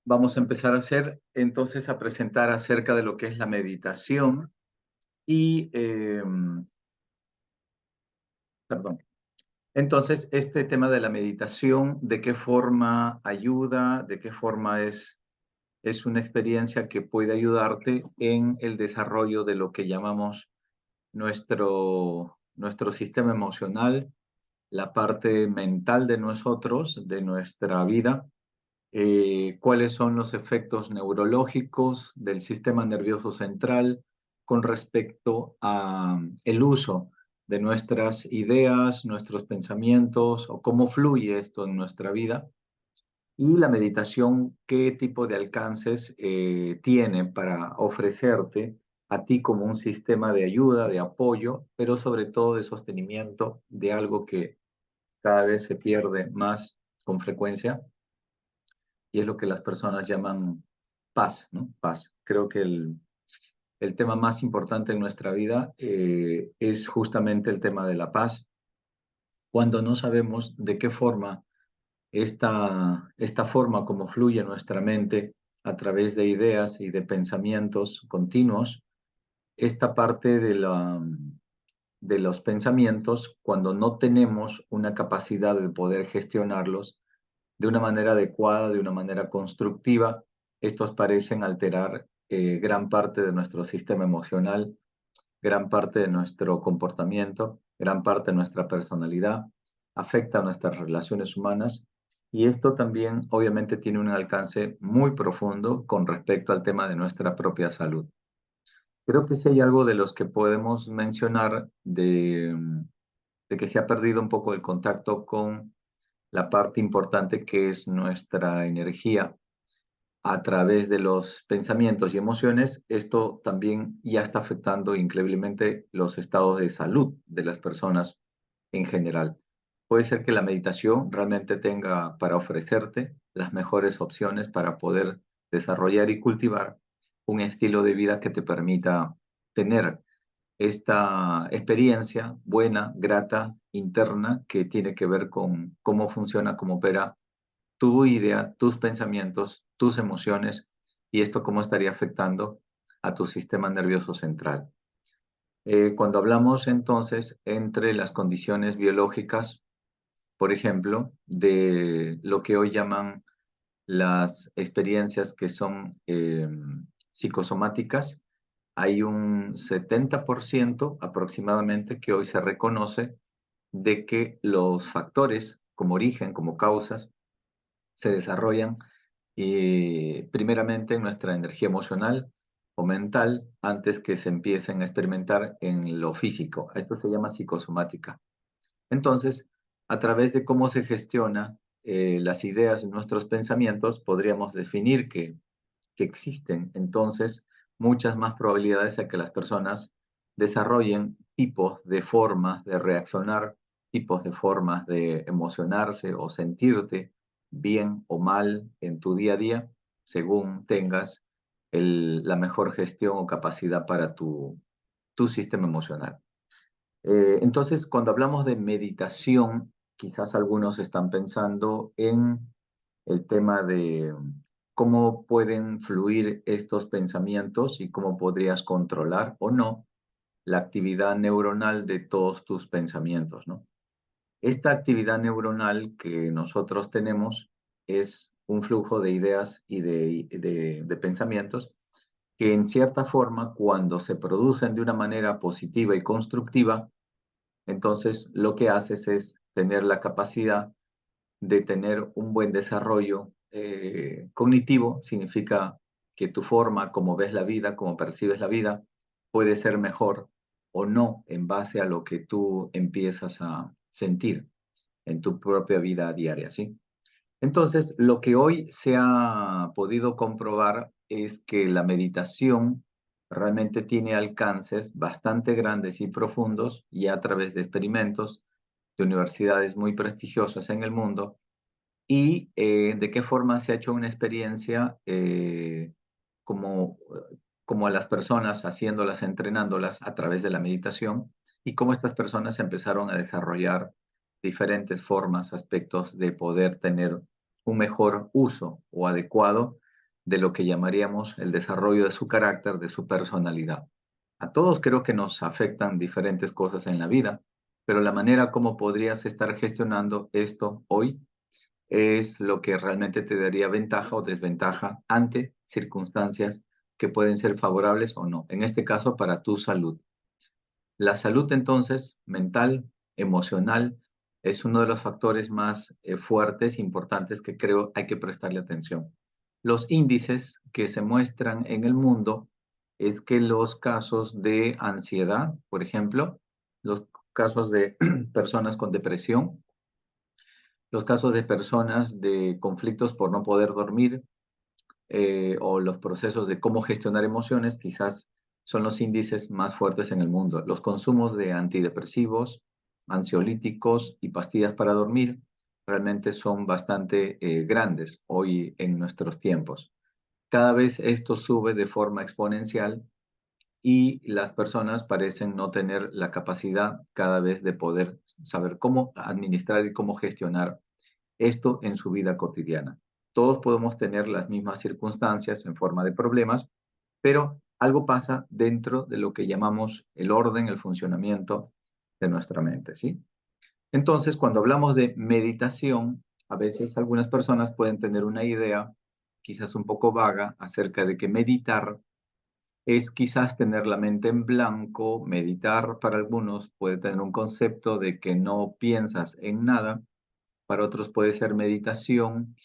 vamos a empezar a presentar acerca de lo que es la meditación y, perdón. Entonces, este tema de la meditación, ¿de qué forma ayuda? ¿De qué forma es una experiencia que puede ayudarte en el desarrollo de lo que llamamos nuestro sistema emocional, la parte mental de nosotros, de nuestra vida? ¿Cuáles son los efectos neurológicos del sistema nervioso central con respecto a el uso de nuestras ideas, nuestros pensamientos, o cómo fluye esto en nuestra vida? Y la meditación, ¿qué tipo de alcances tiene para ofrecerte a ti como un sistema de ayuda, de apoyo, pero sobre todo de sostenimiento de algo que cada vez se pierde más con frecuencia? Y es lo que las personas llaman paz, ¿no? Paz. Creo que el tema más importante en nuestra vida es justamente el tema de la paz. Cuando no sabemos de qué forma esta forma como fluye nuestra mente a través de ideas y de pensamientos continuos, esta parte de los pensamientos, cuando no tenemos una capacidad de poder gestionarlos de una manera adecuada, de una manera constructiva, estos parecen alterar gran parte de nuestro sistema emocional, gran parte de nuestro comportamiento, gran parte de nuestra personalidad, afecta a nuestras relaciones humanas, y esto también obviamente tiene un alcance muy profundo con respecto al tema de nuestra propia salud. Creo que si hay algo de los que podemos mencionar de que se ha perdido un poco el contacto con la parte importante que es nuestra energía a través de los pensamientos y emociones, esto también ya está afectando increíblemente los estados de salud de las personas en general. Puede ser que la meditación realmente tenga para ofrecerte las mejores opciones para poder desarrollar y cultivar un estilo de vida que te permita tener esta experiencia buena, grata, interna, que tiene que ver con cómo funciona, cómo opera tu idea, tus pensamientos, tus emociones, y esto cómo estaría afectando a tu sistema nervioso central. Cuando hablamos entonces entre las condiciones biológicas, por ejemplo, de lo que hoy llaman las experiencias que son psicosomáticas, hay un 70% aproximadamente que hoy se reconoce de que los factores como origen, como causas, se desarrollan primeramente en nuestra energía emocional o mental antes que se empiecen a experimentar en lo físico. Esto se llama psicosomática. Entonces, a través de cómo se gestiona las ideas en nuestros pensamientos, podríamos definir que existen entonces muchas más probabilidades a que las personas desarrollen tipos de formas de reaccionar, tipos de formas de emocionarse o sentirte bien o mal en tu día a día, según tengas la mejor gestión o capacidad para tu sistema emocional. Entonces, cuando hablamos de meditación, quizás algunos están pensando en el tema de cómo pueden fluir estos pensamientos y cómo podrías controlar o no la actividad neuronal de todos tus pensamientos, ¿no? Esta actividad neuronal que nosotros tenemos es un flujo de ideas y de pensamientos que en cierta forma, cuando se producen de una manera positiva y constructiva, entonces lo que haces es tener la capacidad de tener un buen desarrollo cognitivo. Significa que tu forma, como ves la vida, como percibes la vida, puede ser mejor o no en base a lo que tú empiezas a sentir en tu propia vida diaria, ¿sí? Entonces, lo que hoy se ha podido comprobar es que la meditación realmente tiene alcances bastante grandes y profundos, y a través de experimentos de universidades muy prestigiosas en el mundo, y de qué forma se ha hecho una experiencia como, como a las personas haciéndolas, entrenándolas a través de la meditación, y cómo estas personas empezaron a desarrollar diferentes formas, aspectos de poder tener un mejor uso o adecuado de lo que llamaríamos el desarrollo de su carácter, de su personalidad. A todos creo que nos afectan diferentes cosas en la vida, pero la manera como podrías estar gestionando esto hoy es lo que realmente te daría ventaja o desventaja ante circunstancias que pueden ser favorables o no. En este caso, para tu salud. La salud, entonces, mental, emocional, es uno de los factores más fuertes, importantes que creo hay que prestarle atención. Los índices que se muestran en el mundo es que los casos de ansiedad, por ejemplo, los casos de personas con depresión, los casos de personas de conflictos por no poder dormir, o los procesos de cómo gestionar emociones, quizás son los índices más fuertes en el mundo. Los consumos de antidepresivos, ansiolíticos y pastillas para dormir realmente son bastante grandes hoy en nuestros tiempos. Cada vez esto sube de forma exponencial y las personas parecen no tener la capacidad cada vez de poder saber cómo administrar y cómo gestionar esto en su vida cotidiana. Todos podemos tener las mismas circunstancias en forma de problemas, pero algo pasa dentro de lo que llamamos el orden, el funcionamiento de nuestra mente, ¿sí? Entonces, cuando hablamos de meditación, a veces algunas personas pueden tener una idea, quizás un poco vaga, acerca de que meditar es quizás tener la mente en blanco. Meditar para algunos puede tener un concepto de que no piensas en nada, para otros puede ser meditación,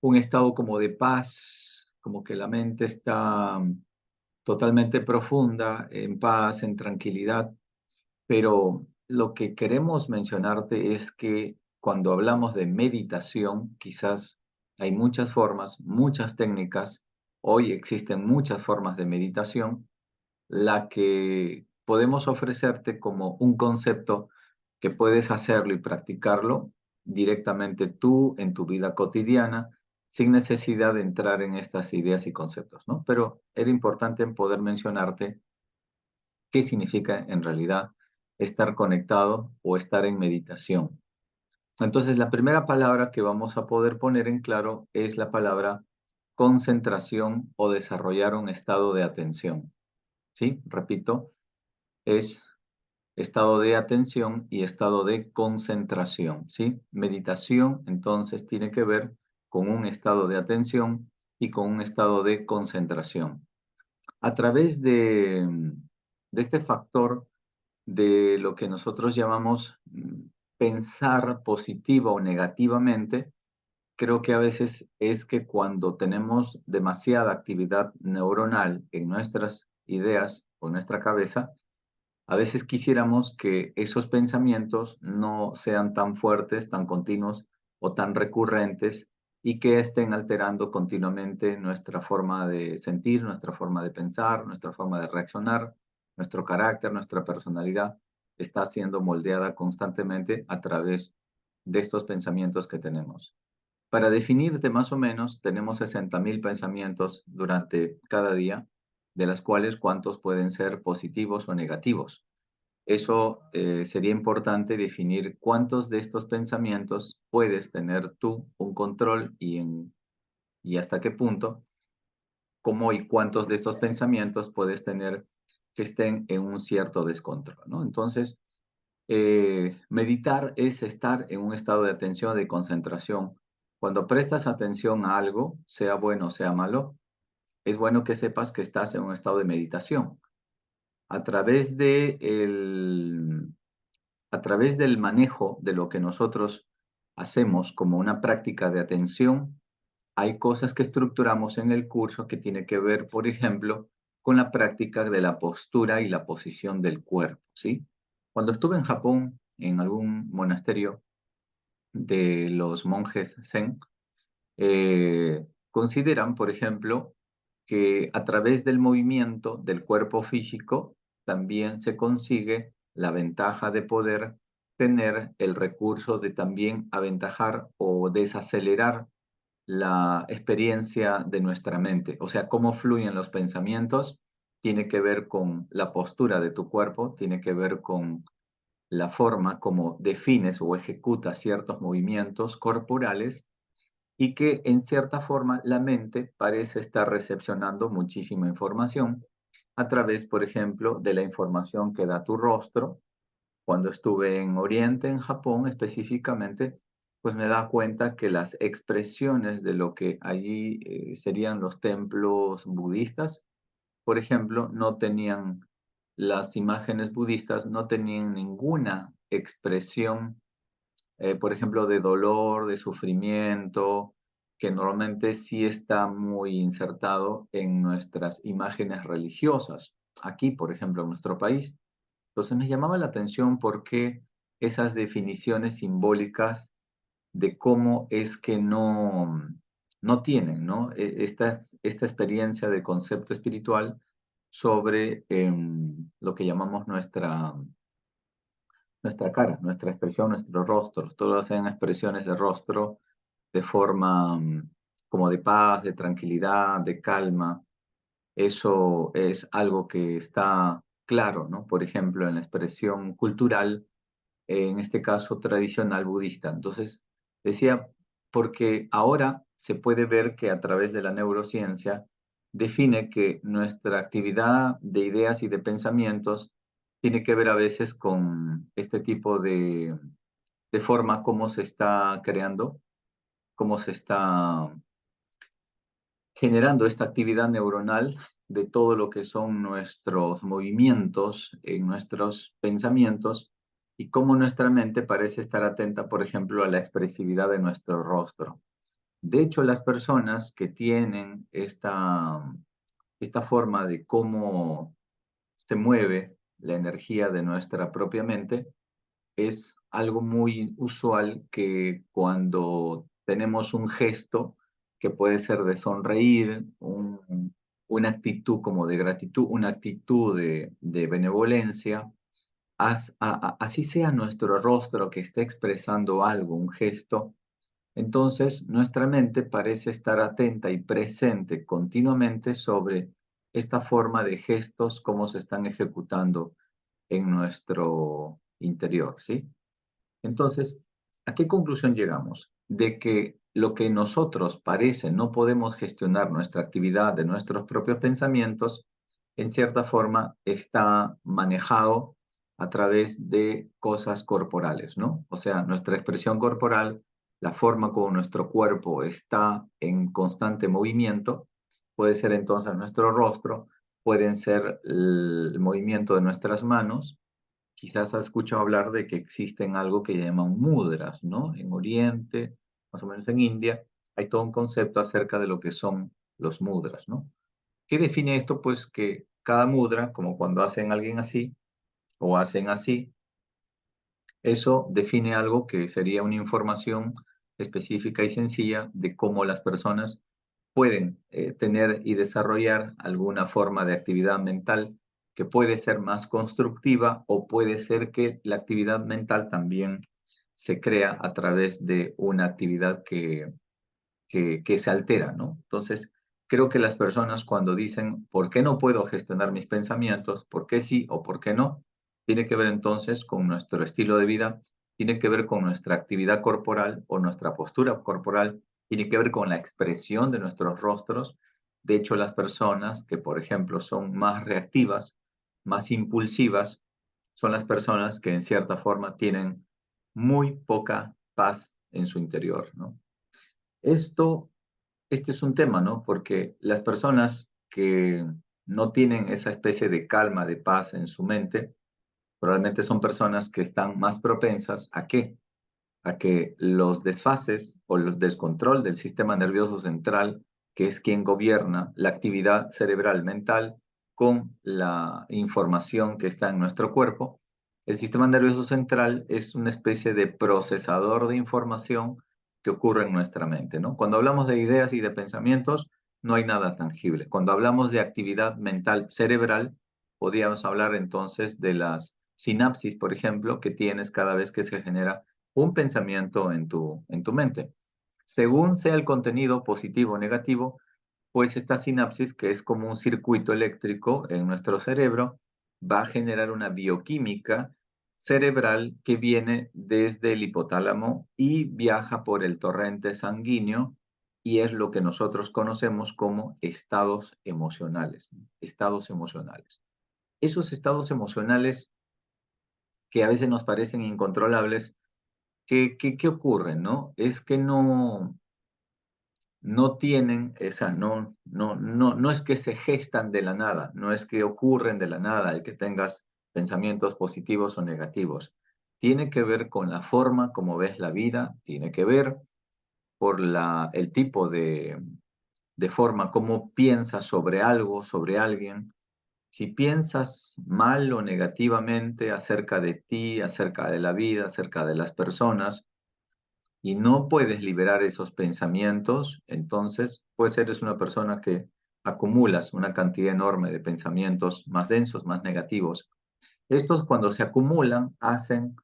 un estado como de paz, como que la mente está totalmente profunda, en paz, en tranquilidad. Pero lo que queremos mencionarte es que cuando hablamos de meditación, quizás hay muchas formas, muchas técnicas. Hoy existen muchas formas de meditación. La que podemos ofrecerte como un concepto que puedes hacerlo y practicarlo directamente tú en tu vida cotidiana, sin necesidad de entrar en estas ideas y conceptos, ¿no? Pero era importante poder mencionarte qué significa en realidad estar conectado o estar en meditación. Entonces, la primera palabra que vamos a poder poner en claro es la palabra concentración o desarrollar un estado de atención. ¿Sí? Repito, es estado de atención y estado de concentración, ¿sí? Meditación, entonces, tiene que ver con un estado de atención y con un estado de concentración. A través de este factor de lo que nosotros llamamos pensar positiva o negativamente, creo que a veces es que cuando tenemos demasiada actividad neuronal en nuestras ideas o en nuestra cabeza, a veces quisiéramos que esos pensamientos no sean tan fuertes, tan continuos o tan recurrentes y que estén alterando continuamente nuestra forma de sentir, nuestra forma de pensar, nuestra forma de reaccionar, nuestro carácter, nuestra personalidad está siendo moldeada constantemente a través de estos pensamientos que tenemos. Para definirte más o menos, tenemos 60.000 pensamientos durante cada día, de las cuales cuántos pueden ser positivos o negativos. Eso sería importante definir cuántos de estos pensamientos puedes tener tú un control y hasta qué punto, cómo y cuántos de estos pensamientos puedes tener que estén en un cierto descontrol, ¿no? Entonces, meditar es estar en un estado de atención, de concentración. Cuando prestas atención a algo, sea bueno o sea malo, es bueno que sepas que estás en un estado de meditación. A través de a través del manejo de lo que nosotros hacemos como una práctica de atención, hay cosas que estructuramos en el curso que tiene que ver, por ejemplo, con la práctica de la postura y la posición del cuerpo, ¿sí? Cuando estuve en Japón, en algún monasterio de los monjes Zen, consideran, por ejemplo, que a través del movimiento del cuerpo físico también se consigue la ventaja de poder tener el recurso de también aventajar o desacelerar la experiencia de nuestra mente. O sea, cómo fluyen los pensamientos tiene que ver con la postura de tu cuerpo, tiene que ver con la forma como defines o ejecutas ciertos movimientos corporales y que en cierta forma la mente parece estar recepcionando muchísima información a través, por ejemplo, de la información que da tu rostro. Cuando estuve en Oriente, en Japón específicamente, pues me da cuenta que las expresiones de lo que allí serían los templos budistas, por ejemplo, no tenían, las imágenes budistas no tenían ninguna expresión, por ejemplo, de dolor, de sufrimiento, que normalmente sí está muy insertado en nuestras imágenes religiosas. Aquí, por ejemplo, en nuestro país. Entonces me llamaba la atención por qué esas definiciones simbólicas de cómo es que no tienen, ¿no? Esta experiencia de concepto espiritual sobre lo que llamamos nuestra cara, nuestra expresión, nuestro rostro. Todas sean expresiones de rostro de forma como de paz, de tranquilidad, de calma. Eso es algo que está claro, ¿no? Por ejemplo, en la expresión cultural, en este caso tradicional budista. Entonces, decía, porque ahora se puede ver que a través de la neurociencia define que nuestra actividad de ideas y de pensamientos tiene que ver a veces con este tipo de forma cómo se está creando, cómo se está generando esta actividad neuronal de todo lo que son nuestros movimientos en nuestros pensamientos y cómo nuestra mente parece estar atenta, por ejemplo, a la expresividad de nuestro rostro. De hecho, las personas que tienen esta forma de cómo se mueve la energía de nuestra propia mente, es algo muy usual que cuando tenemos un gesto que puede ser de sonreír, una actitud como de gratitud, una actitud de benevolencia, así sea nuestro rostro que esté expresando algo, un gesto, entonces nuestra mente parece estar atenta y presente continuamente sobre esta forma de gestos, cómo se están ejecutando en nuestro interior, ¿sí? Entonces, ¿a qué conclusión llegamos? De que lo que nosotros parece no podemos gestionar nuestra actividad de nuestros propios pensamientos, en cierta forma está manejado a través de cosas corporales, ¿no? O sea, nuestra expresión corporal, la forma como nuestro cuerpo está en constante movimiento, puede ser entonces nuestro rostro, pueden ser el movimiento de nuestras manos. Quizás has escuchado hablar de que existen algo que llaman mudras, ¿no? En Oriente, más o menos en India, hay todo un concepto acerca de lo que son los mudras, ¿no? ¿Qué define esto? Pues que cada mudra, como cuando hacen alguien así o hacen así, eso define algo que sería una información específica y sencilla de cómo las personas pueden tener y desarrollar alguna forma de actividad mental que puede ser más constructiva o puede ser que la actividad mental también se crea a través de una actividad que se altera, ¿no? Entonces, creo que las personas cuando dicen, ¿por qué no puedo gestionar mis pensamientos? ¿Por qué sí o por qué no? Tiene que ver entonces con nuestro estilo de vida, tiene que ver con nuestra actividad corporal o nuestra postura corporal, tiene que ver con la expresión de nuestros rostros. De hecho, las personas que, por ejemplo, son más reactivas, más impulsivas, son las personas que en cierta forma tienen muy poca paz en su interior, ¿no? Esto este es un tema, ¿no? Porque las personas que no tienen esa especie de calma, de paz en su mente, probablemente son personas que están más propensas ¿a qué? A que los desfases o el descontrol del sistema nervioso central, que es quien gobierna la actividad cerebral mental con la información que está en nuestro cuerpo, el sistema nervioso central es una especie de procesador de información que ocurre en nuestra mente, ¿no? Cuando hablamos de ideas y de pensamientos, no hay nada tangible. Cuando hablamos de actividad mental cerebral, podríamos hablar entonces de las sinapsis, por ejemplo, que tienes cada vez que se genera un pensamiento en tu mente. Según sea el contenido positivo o negativo, pues esta sinapsis, que es como un circuito eléctrico en nuestro cerebro, va a generar una bioquímica cerebral que viene desde el hipotálamo y viaja por el torrente sanguíneo y es lo que nosotros conocemos como estados emocionales, ¿no? Estados emocionales. Esos estados emocionales que a veces nos parecen incontrolables, ¿qué ocurren, no? Es que no tienen esa, no es que se gestan de la nada, no es que ocurren de la nada el que tengas pensamientos positivos o negativos. Tiene que ver con la forma como ves la vida, tiene que ver por el tipo de forma como piensas sobre algo, sobre alguien. Si piensas mal o negativamente acerca de ti, acerca de la vida, acerca de las personas, y no puedes liberar esos pensamientos, entonces pues eres una persona que acumulas una cantidad enorme de pensamientos más densos, más negativos. Estos cuando se acumulan hacen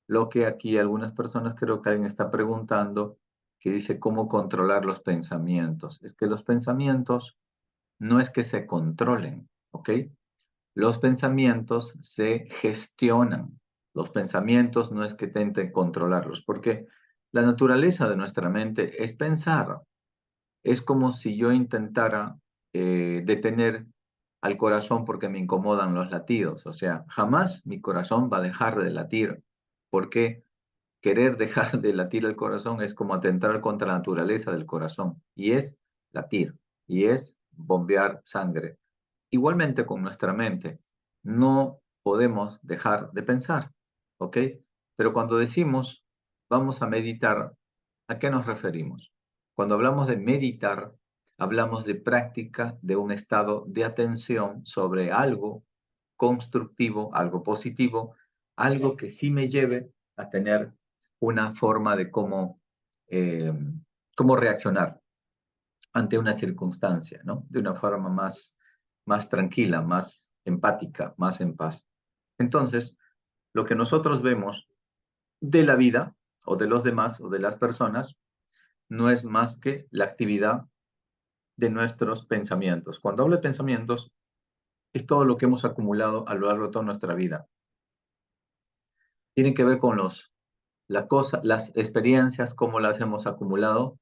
lo que aquí algunas personas creo que alguien está preguntando, que dice cómo controlar los pensamientos. Es que los pensamientos no es que se controlen, ¿ok? Los pensamientos se gestionan. Los pensamientos no es que intenten controlarlos, porque la naturaleza de nuestra mente es pensar. Es como si yo intentara detener al corazón porque me incomodan los latidos. O sea, jamás mi corazón va a dejar de latir, porque querer dejar de latir el corazón es como atentar contra la naturaleza del corazón, y es latir, y es bombear sangre. Igualmente con nuestra mente, no podemos dejar de pensar, ¿ok? Pero cuando decimos vamos a meditar, ¿a qué nos referimos? Cuando hablamos de meditar, hablamos de práctica de un estado de atención sobre algo constructivo, algo positivo, algo que sí me lleve a tener una forma de eh, cómo reaccionar ante una circunstancia, ¿no? De una forma más tranquila, más empática, más en paz. Entonces, lo que nosotros vemos de la vida o de los demás o de las personas no es más que la actividad de nuestros pensamientos. Cuando hablo de pensamientos, es todo lo que hemos acumulado a lo largo de toda nuestra vida. Tiene que ver con las experiencias, cómo las hemos acumulado,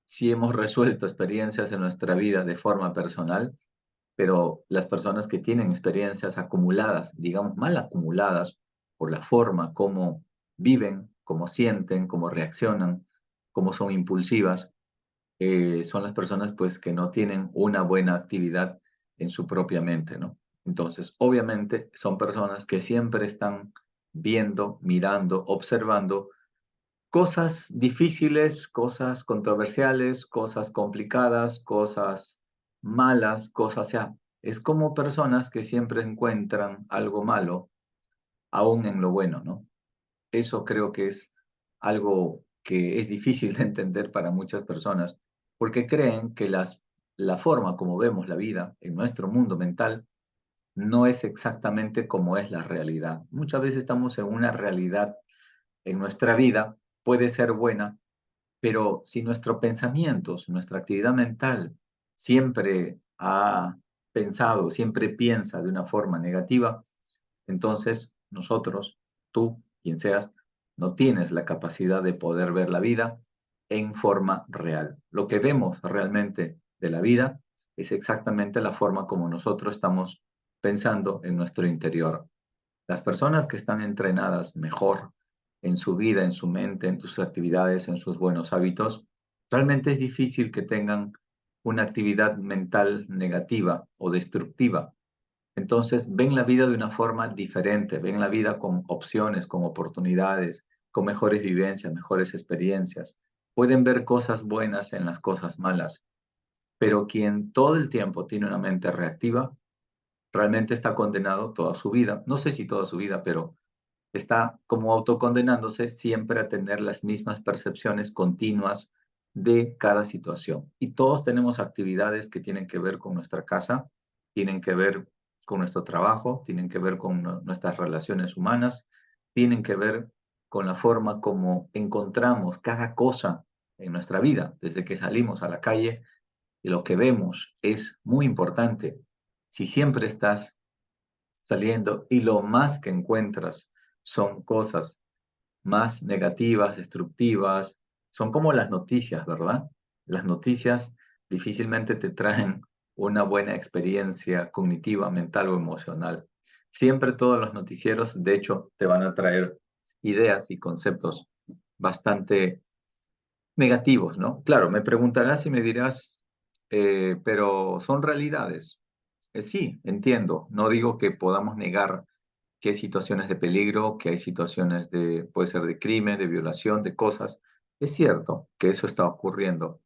si hemos resuelto experiencias en nuestra vida de forma personal, pero las personas que tienen experiencias acumuladas, digamos mal acumuladas, por la forma como viven, cómo sienten, cómo reaccionan, cómo son impulsivas, son las personas pues que no tienen una buena actividad en su propia mente, ¿no? Entonces, obviamente son personas que siempre están viendo, mirando, observando cosas difíciles, cosas controversiales, cosas complicadas, cosas malas, cosas, o sea, es como personas que siempre encuentran algo malo, aún en lo bueno, ¿no? Eso creo que es algo que es difícil de entender para muchas personas, porque creen que la forma como vemos la vida en nuestro mundo mental no es exactamente como es la realidad. Muchas veces estamos en una realidad en nuestra vida, puede ser buena, pero si nuestros pensamientos, nuestra actividad mental siempre ha pensado, siempre piensa de una forma negativa, entonces nosotros, tú, quien seas, no tienes la capacidad de poder ver la vida en forma real. Lo que vemos realmente de la vida es exactamente la forma como nosotros estamos pensando en nuestro interior. Las personas que están entrenadas mejor en su vida, en su mente, en sus actividades, en sus buenos hábitos, realmente es difícil que tengan una actividad mental negativa o destructiva. Entonces ven la vida de una forma diferente, ven la vida con opciones, con oportunidades, con mejores vivencias, mejores experiencias. Pueden ver cosas buenas en las cosas malas, pero quien todo el tiempo tiene una mente reactiva, realmente está condenado toda su vida. No sé si toda su vida, pero está como autocondenándose siempre a tener las mismas percepciones continuas de cada situación. Y todos tenemos actividades que tienen que ver con nuestra casa, tienen que ver con nuestro trabajo, tienen que ver con nuestras relaciones humanas, tienen que ver con la forma como encontramos cada cosa en nuestra vida, desde que salimos a la calle y lo que vemos es muy importante. Si siempre estás saliendo y lo más que encuentras son cosas más negativas, destructivas, son como las noticias, ¿verdad? Las noticias difícilmente te traen una buena experiencia cognitiva, mental o emocional. Siempre todos los noticieros, de hecho, te van a traer ideas y conceptos bastante negativos, ¿no? Claro, me preguntarás y me dirás, pero son realidades. Sí, entiendo. No digo que podamos negar que hay situaciones de peligro, que hay situaciones de, puede ser de crimen, de violación, de cosas. Es cierto que eso está ocurriendo,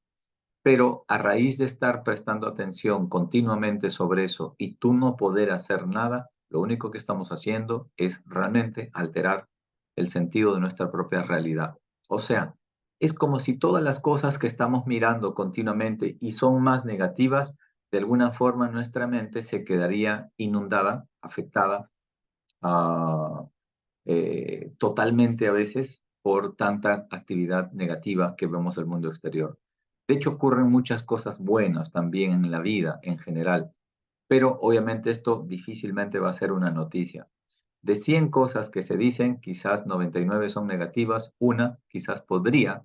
pero a raíz de estar prestando atención continuamente sobre eso y tú no poder hacer nada, lo único que estamos haciendo es realmente alterar el sentido de nuestra propia realidad. O sea, es como si todas las cosas que estamos mirando continuamente y son más negativas, de alguna forma nuestra mente se quedaría inundada, afectada, ah, totalmente a veces por tanta actividad negativa que vemos del mundo exterior. De hecho, ocurren muchas cosas buenas también en la vida en general, pero obviamente esto difícilmente va a ser una noticia. De 100 cosas que se dicen, quizás 99 son negativas, una quizás podría,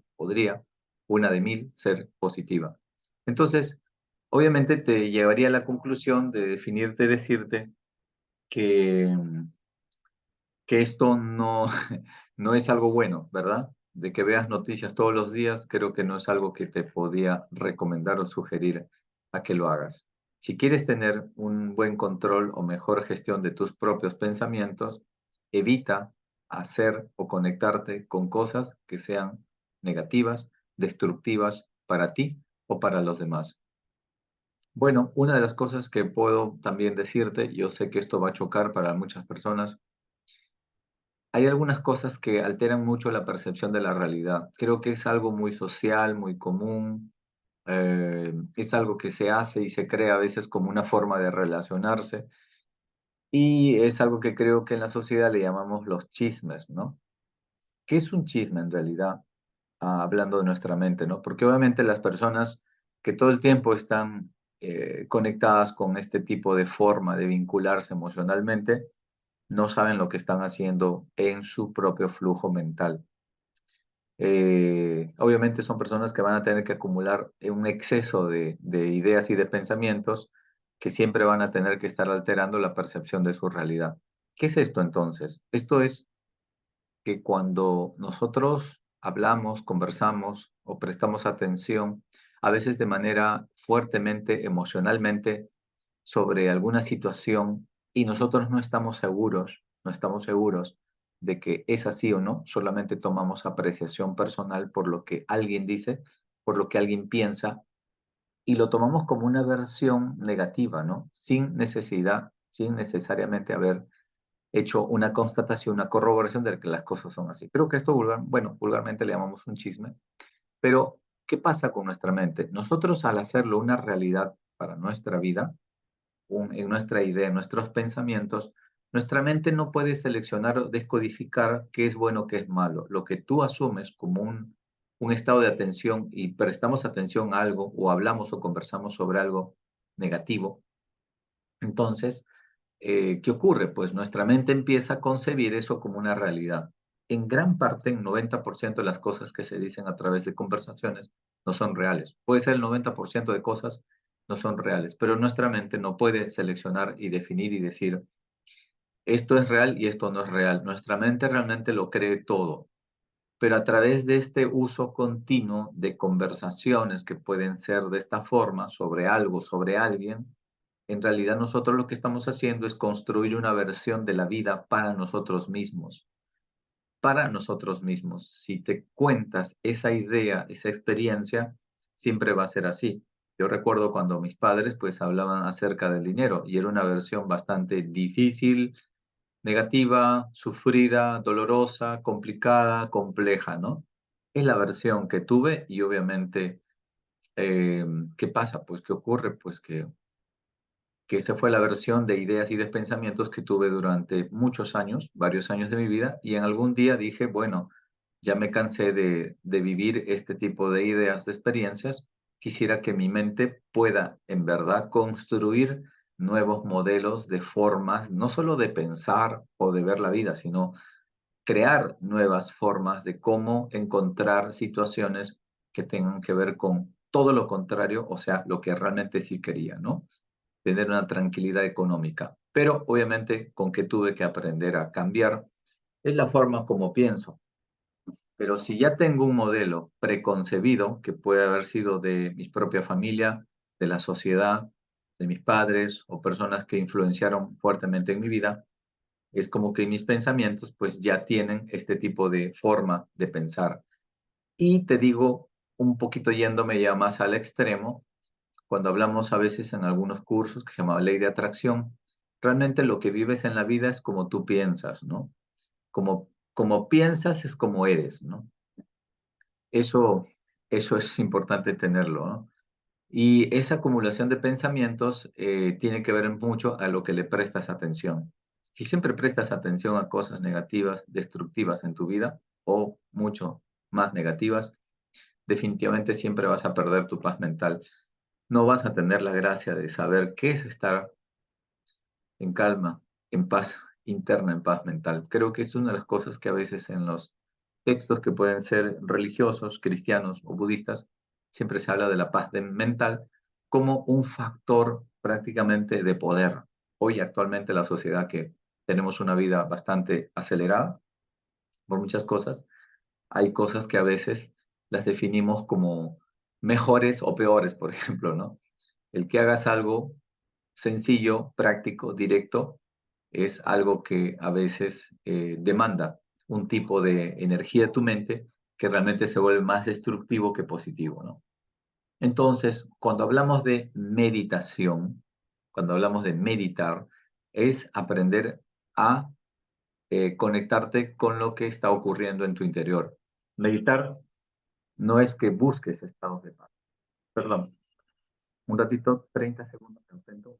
una de 1000 ser positiva. Entonces, obviamente te llevaría a la conclusión de definirte, decirte que esto no, no es algo bueno, ¿verdad? De que veas noticias todos los días, creo que no es algo que te podía recomendar o sugerir a que lo hagas. Si quieres tener un buen control o mejor gestión de tus propios pensamientos, evita hacer o conectarte con cosas que sean negativas, destructivas para ti o para los demás. Bueno, una de las cosas que puedo también decirte, yo sé que esto va a chocar para muchas personas, hay algunas cosas que alteran mucho la percepción de la realidad. Creo que es algo muy social, muy común, es algo que se hace y se crea a veces como una forma de relacionarse, y es algo que creo que en la sociedad le llamamos los chismes, ¿no? ¿Qué es un chisme en realidad? Hablando de nuestra mente, ¿no? Porque obviamente las personas que todo el tiempo están conectadas con este tipo de forma de vincularse emocionalmente, no saben lo que están haciendo en su propio flujo mental. Obviamente son personas que van a tener que acumular un exceso de ideas y de pensamientos que siempre van a tener que estar alterando la percepción de su realidad. ¿Qué es esto entonces? Esto es que cuando nosotros hablamos, conversamos o prestamos atención, a veces de manera fuertemente, emocionalmente, sobre alguna situación y nosotros no estamos seguros de que es así o no, solamente tomamos apreciación personal por lo que alguien dice, por lo que alguien piensa y lo tomamos como una versión negativa, ¿no? Sin necesidad, sin necesariamente haber hecho una constatación, una corroboración de que las cosas son así. Creo que esto bueno, vulgarmente le llamamos un chisme, pero ¿qué pasa con nuestra mente? Nosotros al hacerlo una realidad para nuestra vida, en nuestra idea, en nuestros pensamientos, nuestra mente no puede seleccionar o descodificar qué es bueno, qué es malo. Lo que tú asumes como un estado de atención y prestamos atención a algo o hablamos o conversamos sobre algo negativo, entonces, ¿qué ocurre? Pues nuestra mente empieza a concebir eso como una realidad. En gran parte, en 90% de las cosas que se dicen a través de conversaciones no son reales. Puede ser el 90% de cosas no son reales, pero nuestra mente no puede seleccionar y definir y decir, esto es real y esto no es real. Nuestra mente realmente lo cree todo, pero a través de este uso continuo de conversaciones que pueden ser de esta forma sobre algo, sobre alguien, en realidad nosotros lo que estamos haciendo es construir una versión de la vida para nosotros mismos, para nosotros mismos. Si te cuentas esa idea, esa experiencia, siempre va a ser así. Yo recuerdo cuando mis padres pues hablaban acerca del dinero y era una versión bastante difícil, negativa, sufrida, dolorosa, complicada, compleja, ¿no? Es la versión que tuve y obviamente, ¿qué pasa? Pues, ¿qué ocurre? Pues que esa fue la versión de ideas y de pensamientos que tuve durante muchos años, varios años de mi vida, y en algún día dije, bueno, ya me cansé de vivir este tipo de ideas, de experiencias, quisiera que mi mente pueda en verdad construir nuevos modelos de formas, no solo de pensar o de ver la vida, sino crear nuevas formas de cómo encontrar situaciones que tengan que ver con todo lo contrario, o sea, lo que realmente sí quería, ¿no? Tener una tranquilidad económica. Pero obviamente con que tuve que aprender a cambiar es la forma como pienso. Pero si ya tengo un modelo preconcebido, que puede haber sido de mi propia familia, de la sociedad, de mis padres o personas que influenciaron fuertemente en mi vida, es como que mis pensamientos pues ya tienen este tipo de forma de pensar. Y te digo, un poquito yéndome ya más al extremo, cuando hablamos a veces en algunos cursos que se llama ley de atracción, realmente lo que vives en la vida es como tú piensas, ¿no? Como piensas es como eres, ¿no? Eso, eso es importante tenerlo, ¿no? Y esa acumulación de pensamientos tiene que ver mucho a lo que le prestas atención. Si siempre prestas atención a cosas negativas, destructivas en tu vida, o mucho más negativas, definitivamente siempre vas a perder tu paz mental. No vas a tener la gracia de saber qué es estar en calma, en paz interna, en paz mental. Creo que es una de las cosas que a veces en los textos que pueden ser religiosos, cristianos o budistas, siempre se habla de la paz mental como un factor prácticamente de poder. Hoy actualmente la sociedad que tenemos una vida bastante acelerada por muchas cosas, hay cosas que a veces las definimos como mejores o peores, por ejemplo, ¿no? El que hagas algo sencillo, práctico, directo, es algo que a veces demanda un tipo de energía de tu mente que realmente se vuelve más destructivo que positivo, ¿no? Entonces, cuando hablamos de meditación, cuando hablamos de meditar, es aprender a conectarte con lo que está ocurriendo en tu interior. Meditar no es que busques estados de paz. Perdón, un ratito, 30 segundos. Te intento.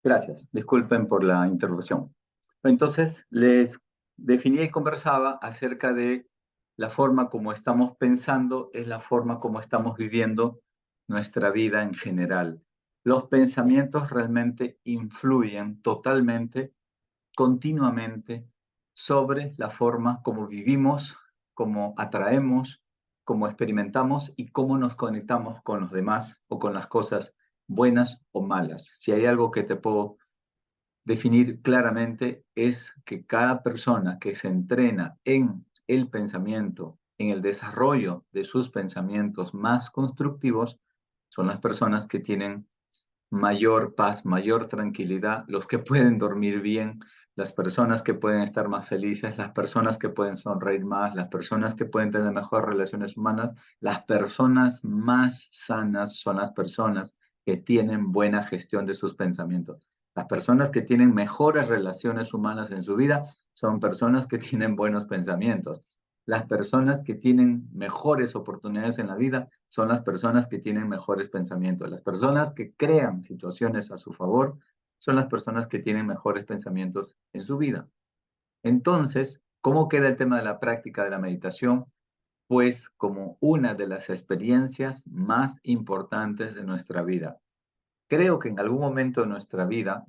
Gracias, disculpen por la interrupción. Entonces, les definía y conversaba acerca de la forma como estamos pensando, es la forma como estamos viviendo nuestra vida en general. Los pensamientos realmente influyen totalmente, continuamente, sobre la forma como vivimos, cómo atraemos, cómo experimentamos y cómo nos conectamos con los demás o con las cosas buenas o malas. Si hay algo que te puedo definir claramente es que cada persona que se entrena en el pensamiento, en el desarrollo de sus pensamientos más constructivos, son las personas que tienen mayor paz, mayor tranquilidad, los que pueden dormir bien, las personas que pueden estar más felices, las personas que pueden sonreír más, las personas que pueden tener mejores relaciones humanas, las personas más sanas son las personas que tienen buena gestión de sus pensamientos. Las personas que tienen mejores relaciones humanas en su vida son personas que tienen buenos pensamientos. Las personas que tienen mejores oportunidades en la vida son las personas que tienen mejores pensamientos. Las personas que crean situaciones a su favor son las personas que tienen mejores pensamientos en su vida. Entonces, ¿cómo queda el tema de la práctica de la meditación? Pues como una de las experiencias más importantes de nuestra vida. Creo que en algún momento de nuestra vida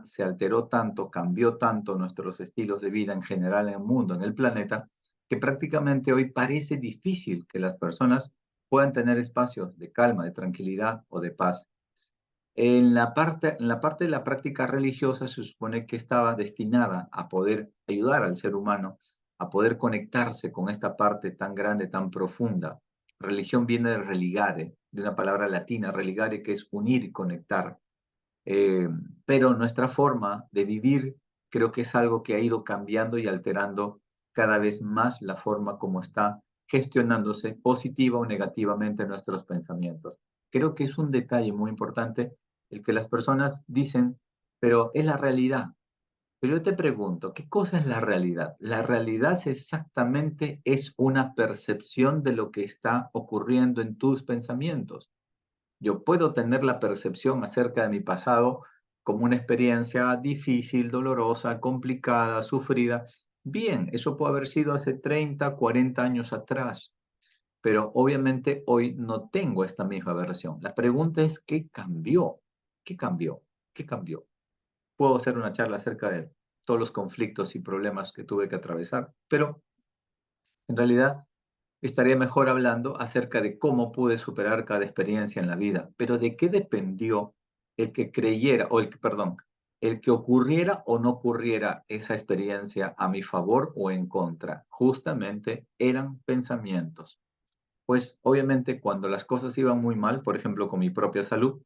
se alteró tanto, cambió tanto nuestros estilos de vida en general en el mundo, en el planeta, que prácticamente hoy parece difícil que las personas puedan tener espacios de calma, de tranquilidad o de paz. En la parte de la práctica religiosa se supone que estaba destinada a poder ayudar al ser humano a poder conectarse con esta parte tan grande, tan profunda. Religión viene de religare, de una palabra latina, religare, que es unir y conectar. Eh, pero nuestra forma de vivir creo que es algo que ha ido cambiando y alterando cada vez más la forma como está gestionándose positiva o negativamente nuestros pensamientos. Creo que es un detalle muy importante el que las personas dicen, pero es la realidad. Pero yo te pregunto, ¿qué cosa es la realidad? La realidad exactamente es una percepción de lo que está ocurriendo en tus pensamientos. Yo puedo tener la percepción acerca de mi pasado como una experiencia difícil, dolorosa, complicada, sufrida. Bien, eso puede haber sido hace 30, 40 años atrás, pero obviamente hoy no tengo esta misma versión. La pregunta es, ¿qué cambió? ¿Qué cambió? ¿Qué cambió? Puedo hacer una charla acerca de todos los conflictos y problemas que tuve que atravesar, pero en realidad estaría mejor hablando acerca de cómo pude superar cada experiencia en la vida, pero de qué dependió el que creyera, o perdón, el que ocurriera o no ocurriera esa experiencia a mi favor o en contra. Justamente eran pensamientos. Pues obviamente cuando las cosas iban muy mal, por ejemplo con mi propia salud,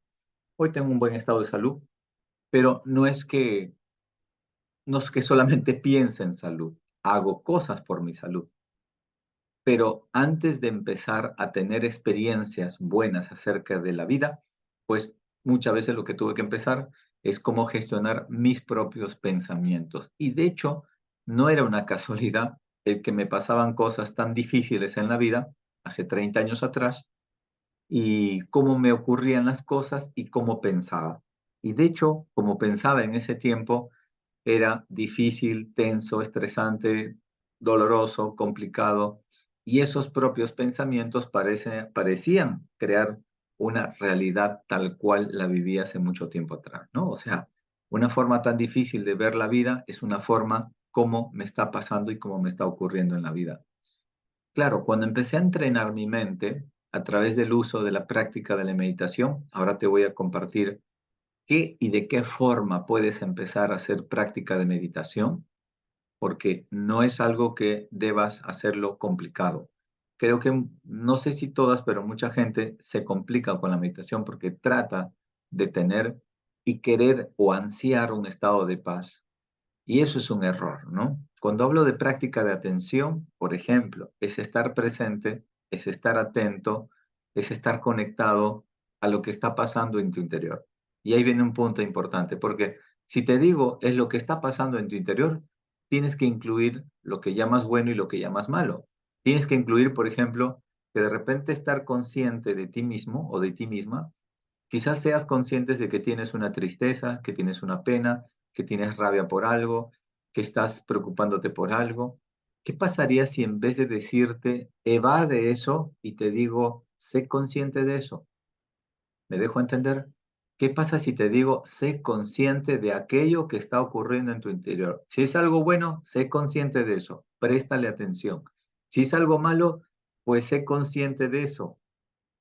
hoy tengo un buen estado de salud, pero no es que solamente piense en salud, hago cosas por mi salud. Pero antes de empezar a tener experiencias buenas acerca de la vida, pues muchas veces lo que tuve que empezar es cómo gestionar mis propios pensamientos. Y de hecho, no era una casualidad el que me pasaban cosas tan difíciles en la vida hace 30 años atrás y cómo me ocurrían las cosas y cómo pensaba. Y de hecho, como pensaba en ese tiempo, era difícil, tenso, estresante, doloroso, complicado, y esos propios pensamientos parecían crear una realidad tal cual la viví hace mucho tiempo atrás, ¿no? O sea, una forma tan difícil de ver la vida es una forma como me está pasando y cómo me está ocurriendo en la vida. Claro, cuando empecé a entrenar mi mente a través del uso de la práctica de la meditación, ahora te voy a compartir qué y de qué forma puedes empezar a hacer práctica de meditación, porque no es algo que debas hacerlo complicado. Creo que no sé si todas, pero mucha gente se complica con la meditación porque trata de tener y querer o ansiar un estado de paz. Y eso es un error, ¿no? Cuando hablo de práctica de atención, por ejemplo, es estar presente, es estar atento, es estar conectado a lo que está pasando en tu interior. Y ahí viene un punto importante, porque si te digo es lo que está pasando en tu interior, tienes que incluir lo que llamas bueno y lo que llamas malo. Tienes que incluir, por ejemplo, que de repente estar consciente de ti mismo o de ti misma. Quizás seas conscientes de que tienes una tristeza, que tienes una pena, que tienes rabia por algo, que estás preocupándote por algo. ¿Qué pasaría si en vez de decirte evade eso y te digo sé consciente de eso? ¿Me dejo entender? ¿Qué pasa si te digo sé consciente de aquello que está ocurriendo en tu interior? Si es algo bueno, sé consciente de eso, préstale atención. Si es algo malo, pues sé consciente de eso,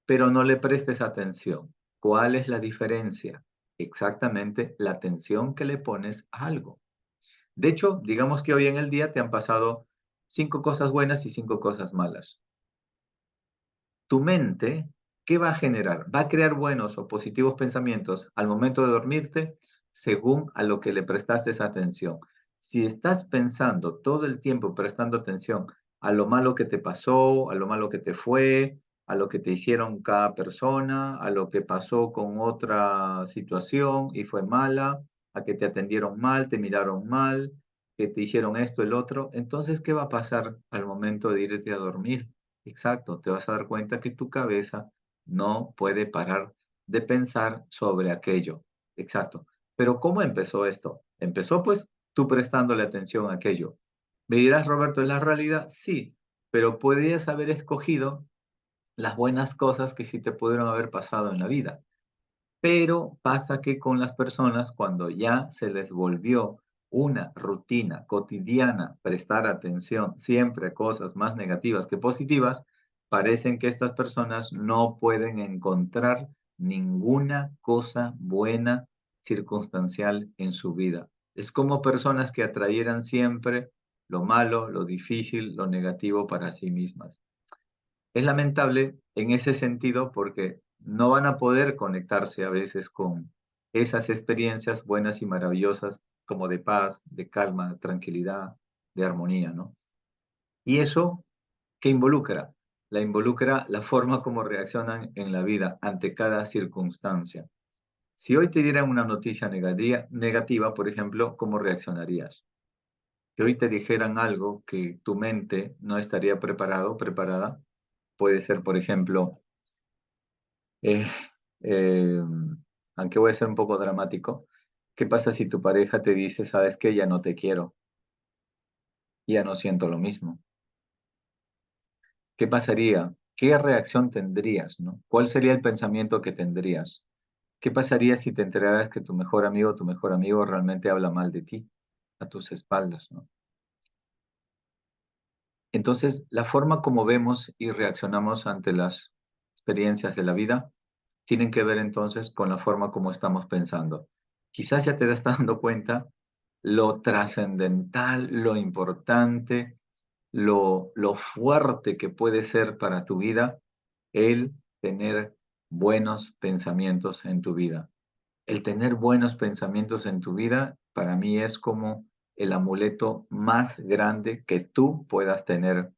pero no le prestes atención. ¿Cuál es la diferencia? Exactamente la atención que le pones a algo. De hecho, digamos que hoy en el día te han pasado 5 cosas buenas y 5 cosas malas. Tu mente, ¿qué va a generar? Va a crear buenos o positivos pensamientos al momento de dormirte según a lo que le prestaste esa atención. Si estás pensando todo el tiempo prestando atención a lo malo que te pasó, a lo malo que te fue, a lo que te hicieron cada persona, a lo que pasó con otra situación y fue mala, a que te atendieron mal, te miraron mal, que te hicieron esto, el otro, entonces, ¿qué va a pasar al momento de irte a dormir? Exacto, te vas a dar cuenta que tu cabeza no puede parar de pensar sobre aquello. Exacto. Pero ¿cómo empezó esto? Empezó pues tú prestándole atención a aquello. Me dirás, Roberto, ¿es la realidad? Sí, pero podrías haber escogido las buenas cosas que sí te pudieron haber pasado en la vida. Pero pasa que con las personas, cuando ya se les volvió una rutina cotidiana prestar atención siempre a cosas más negativas que positivas, parecen que estas personas no pueden encontrar ninguna cosa buena circunstancial en su vida. Es como personas que atrayeran siempre lo malo, lo difícil, lo negativo para sí mismas. Es lamentable en ese sentido porque no van a poder conectarse a veces con esas experiencias buenas y maravillosas como de paz, de calma, de tranquilidad, de armonía, ¿no? Y eso, ¿qué involucra? La involucra la forma como reaccionan en la vida ante cada circunstancia. Si hoy te dieran una noticia negativa, por ejemplo, ¿cómo reaccionarías? Si hoy te dijeran algo que tu mente no estaría preparado, preparada, puede ser, por ejemplo, Eh, eh, aunque voy a ser un poco dramático, ¿qué pasa si tu pareja te dice, sabes que ya no te quiero, ya no siento lo mismo? ¿Qué pasaría? ¿Qué reacción tendrías, no? ¿Cuál sería el pensamiento que tendrías? ¿Qué pasaría si te enteraras que tu mejor amigo realmente habla mal de ti a tus espaldas, no? Entonces, la forma como vemos y reaccionamos ante las experiencias de la vida tienen que ver entonces con la forma como estamos pensando. Quizás ya te estás dando cuenta lo trascendental, lo importante, lo fuerte que puede ser para tu vida el tener buenos pensamientos en tu vida. El tener buenos pensamientos en tu vida para mí es como el amuleto más grande que tú puedas tener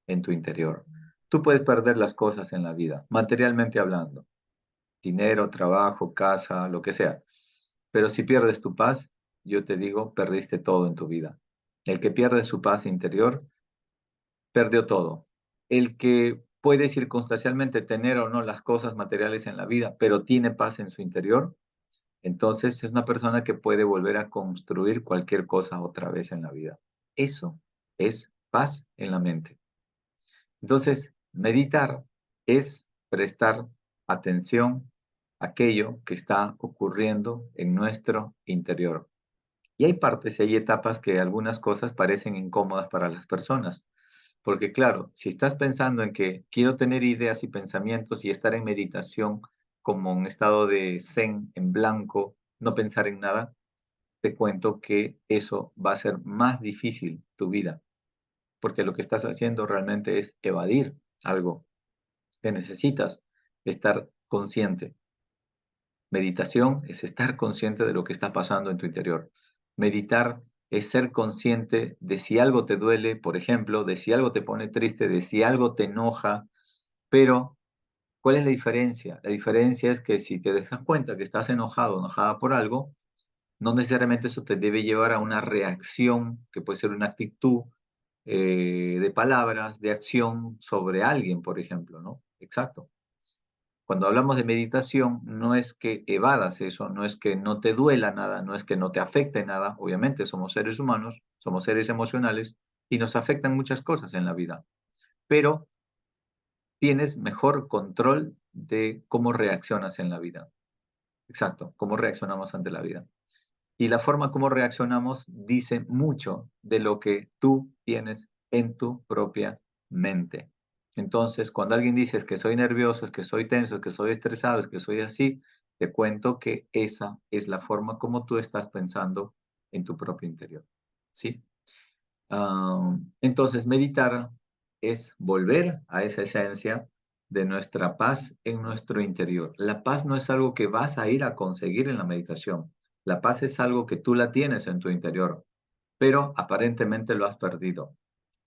en tu interior. Tú puedes perder las cosas en la vida, materialmente hablando, dinero, trabajo, casa, lo que sea. Pero si pierdes tu paz, yo te digo, perdiste todo en tu vida. El que pierde su paz interior, perdió todo. El que puede circunstancialmente tener o no las cosas materiales en la vida, pero tiene paz en su interior, entonces es una persona que puede volver a construir cualquier cosa otra vez en la vida. Eso es paz en la mente. Entonces, meditar es prestar atención a aquello que está ocurriendo en nuestro interior. Y hay partes y hay etapas que algunas cosas parecen incómodas para las personas. Porque claro, si estás pensando en que quiero tener ideas y pensamientos y estar en meditación como un estado de zen, en blanco, no pensar en nada, te cuento que eso va a ser más difícil tu vida, porque lo que estás haciendo realmente es evadir algo que necesitas estar consciente. Meditación es estar consciente de lo que está pasando en tu interior. Meditar es ser consciente de si algo te duele, por ejemplo, de si algo te pone triste, de si algo te enoja, pero ¿cuál es la diferencia? La diferencia es que si te dejas cuenta que estás enojado o enojada por algo, no necesariamente eso te debe llevar a una reacción, que puede ser una actitud de palabras, de acción sobre alguien, por ejemplo, ¿no? Exacto. Cuando hablamos de meditación, no es que evadas eso, no es que no te duela nada, no es que no te afecte nada. Obviamente somos seres humanos, somos seres emocionales y nos afectan muchas cosas en la vida, pero tienes mejor control de cómo reaccionas en la vida. Exacto, cómo reaccionamos ante la vida. Y la forma como reaccionamos dice mucho de lo que tú tienes en tu propia mente. Entonces, cuando alguien dice es que soy nervioso, es que soy tenso, es que soy estresado, es que soy así, te cuento que esa es la forma como tú estás pensando en tu propio interior. ¿Sí? Entonces, meditar es volver a esa esencia de nuestra paz en nuestro interior. La paz no es algo que vas a ir a conseguir en la meditación. La paz es algo que tú la tienes en tu interior, pero aparentemente lo has perdido.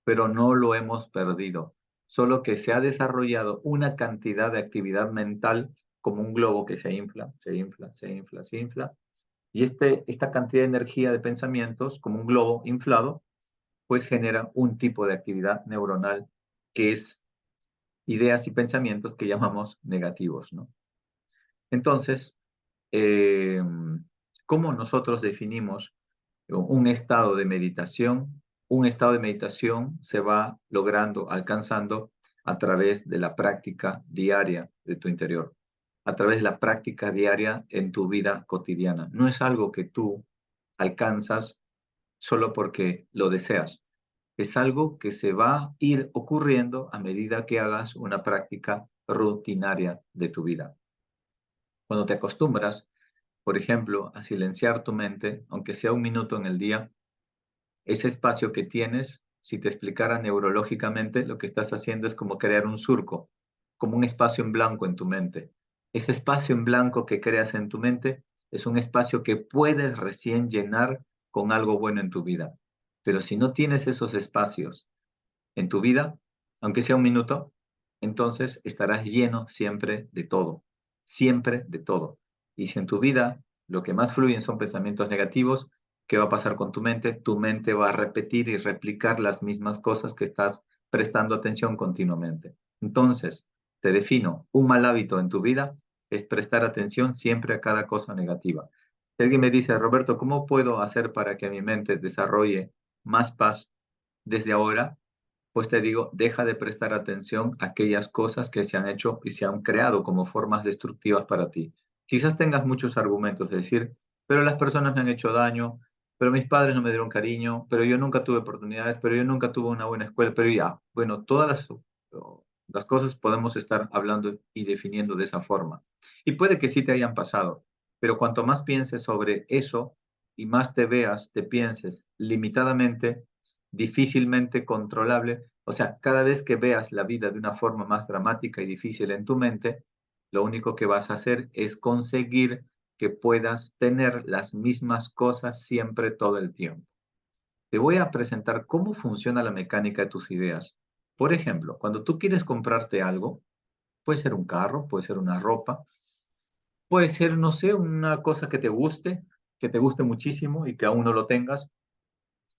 Pero no lo hemos perdido, solo que se ha desarrollado una cantidad de actividad mental como un globo que se infla, se infla, se infla, se infla. Y esta cantidad de energía de pensamientos, como un globo inflado, pues genera un tipo de actividad neuronal que es ideas y pensamientos que llamamos negativos, ¿no? Entonces, eh, ¿cómo nosotros definimos un estado de meditación? Un estado de meditación se va logrando, alcanzando a través de la práctica diaria de tu interior, a través de la práctica diaria en tu vida cotidiana. No es algo que tú alcanzas solo porque lo deseas. Es algo que se va a ir ocurriendo a medida que hagas una práctica rutinaria de tu vida. Cuando te acostumbras, por ejemplo, a silenciar tu mente, aunque sea un minuto en el día, ese espacio que tienes, si te explicara neurológicamente, lo que estás haciendo es como crear un surco, como un espacio en blanco en tu mente. Ese espacio en blanco que creas en tu mente es un espacio que puedes recién llenar con algo bueno en tu vida. Pero si no tienes esos espacios en tu vida, aunque sea un minuto, entonces estarás lleno siempre de todo, siempre de todo. Y si en tu vida lo que más fluyen son pensamientos negativos, ¿qué va a pasar con tu mente? Tu mente va a repetir y replicar las mismas cosas que estás prestando atención continuamente. Entonces, te defino, un mal hábito en tu vida es prestar atención siempre a cada cosa negativa. Si alguien me dice, Roberto, ¿cómo puedo hacer para que mi mente desarrolle más paz desde ahora? Pues te digo, deja de prestar atención a aquellas cosas que se han hecho y se han creado como formas destructivas para ti. Quizás tengas muchos argumentos de decir, pero las personas me han hecho daño, pero mis padres no me dieron cariño, pero yo nunca tuve oportunidades, pero yo nunca tuve una buena escuela, pero ya, bueno, todas las cosas podemos estar hablando y definiendo de esa forma. Y puede que sí te hayan pasado, pero cuanto más pienses sobre eso y más te veas, te pienses limitadamente, difícilmente controlable. O sea, cada vez que veas la vida de una forma más dramática y difícil en tu mente, lo único que vas a hacer es conseguir que puedas tener las mismas cosas siempre todo el tiempo. Te voy a presentar cómo funciona la mecánica de tus ideas. Por ejemplo, cuando tú quieres comprarte algo, puede ser un carro, puede ser una ropa, puede ser, no sé, una cosa que te guste muchísimo y que aún no lo tengas.